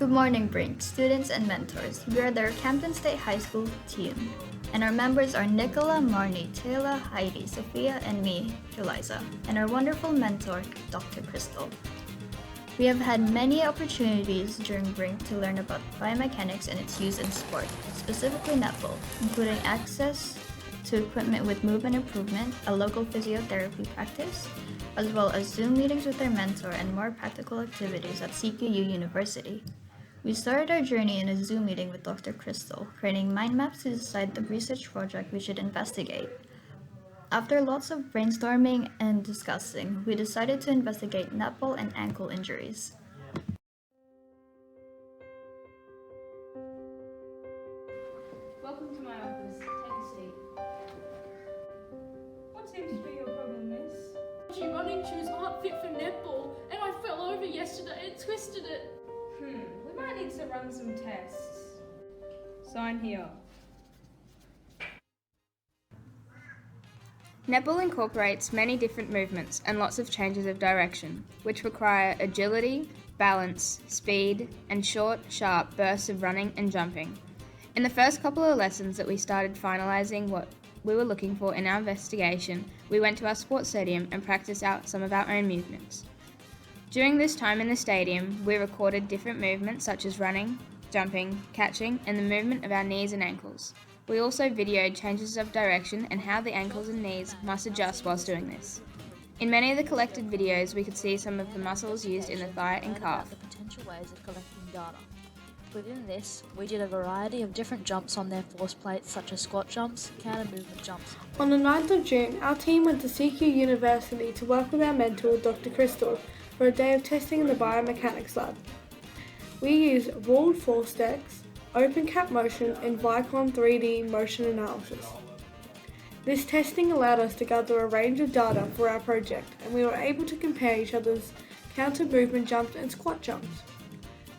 Good morning, BRInC, students and mentors. We are the Rockhampton State High School team, and our members are Nicola, Marnie, Taylor, Heidi, Sophia, and me, Eliza, and our wonderful mentor, Dr. Crystal. We have had many opportunities during BRInC to learn about biomechanics and its use in sport, specifically netball, including access to equipment with movement improvement, a local physiotherapy practice, as well as Zoom meetings with our mentor and more practical activities at CQU University. We started our journey in a Zoom meeting with Dr. Crystal, creating mind maps to decide the research project we should investigate. After lots of brainstorming and discussing, we decided to investigate netball and ankle injuries. Welcome to my office. Take a seat. What seems to be your problem, miss? My running shoes aren't fit for netball, and I fell over yesterday and twisted it. We might need to run some tests. Sign here. Netball incorporates many different movements and lots of changes of direction, which require agility, balance, speed, and short, sharp bursts of running and jumping. In the first couple of lessons that we started finalising what we were looking for in our investigation, we went to our sports stadium and practiced out some of our own movements. During this time in the stadium, we recorded different movements such as running, jumping, catching, and the movement of our knees and ankles. We also videoed changes of direction and how the ankles and knees must adjust whilst doing this. In many of the collected videos, we could see some of the muscles used in the thigh and calf. The potential ways of collecting data. Within this, we did a variety of different jumps on their force plates such as squat jumps, counter movement jumps. On the 9th of June, our team went to CQ University to work with our mentor, Dr. Crystal, for a day of testing in the biomechanics lab. We used ruled force decks, open cap motion, and Vicon 3D motion analysis. This testing allowed us to gather a range of data for our project, and we were able to compare each other's counter movement jumps and squat jumps.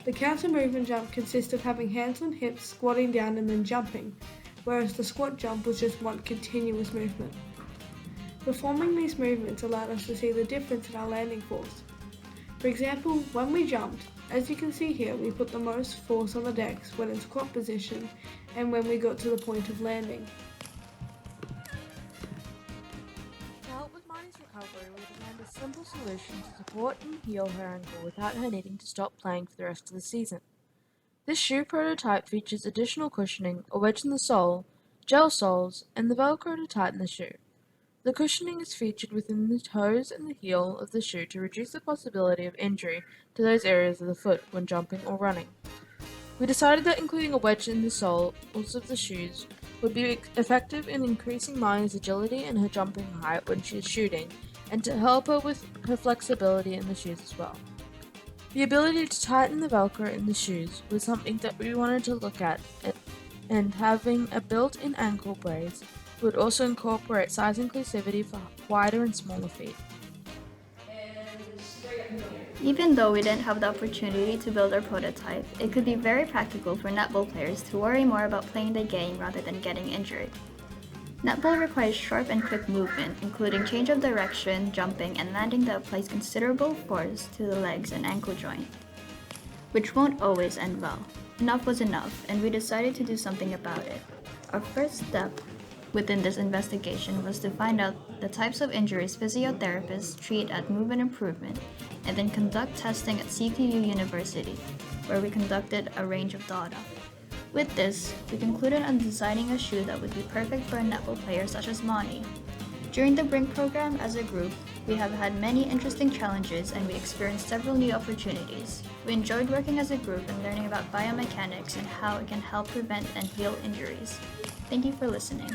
The counter movement jump consists of having hands on hips, squatting down and then jumping, whereas the squat jump was just one continuous movement. Performing these movements allowed us to see the difference in our landing force. For example, when we jumped, as you can see here, we put the most force on the decks when in squat position and when we got to the point of landing. To help with Marnie's recovery, we designed a simple solution to support and heal her ankle without her needing to stop playing for the rest of the season. This shoe prototype features additional cushioning, a wedge in the sole, gel soles, and the Velcro to tighten the shoe. The cushioning is featured within the toes and the heel of the shoe to reduce the possibility of injury to those areas of the foot when jumping or running. We decided that including a wedge in the soles of the shoes would be effective in increasing Marnie's agility and her jumping height when she is shooting, and to help her with her flexibility in the shoes as well. The ability to tighten the Velcro in the shoes was something that we wanted to look at, and having a built-in ankle brace would also incorporate size inclusivity for wider and smaller feet. Even though we didn't have the opportunity to build our prototype, it could be very practical for netball players to worry more about playing the game rather than getting injured. Netball requires sharp and quick movement, including change of direction, jumping, and landing that applies considerable force to the legs and ankle joint, which won't always end well. Enough was enough, and we decided to do something about it. Our first step within this investigation was to find out the types of injuries physiotherapists treat at movement improvement, and then conduct testing at CQU University, where we conducted a range of data. With this, we concluded on designing a shoe that would be perfect for a netball player such as Marnie. During the BRInC program as a group, we have had many interesting challenges and we experienced several new opportunities. We enjoyed working as a group and learning about biomechanics and how it can help prevent and heal injuries. Thank you for listening.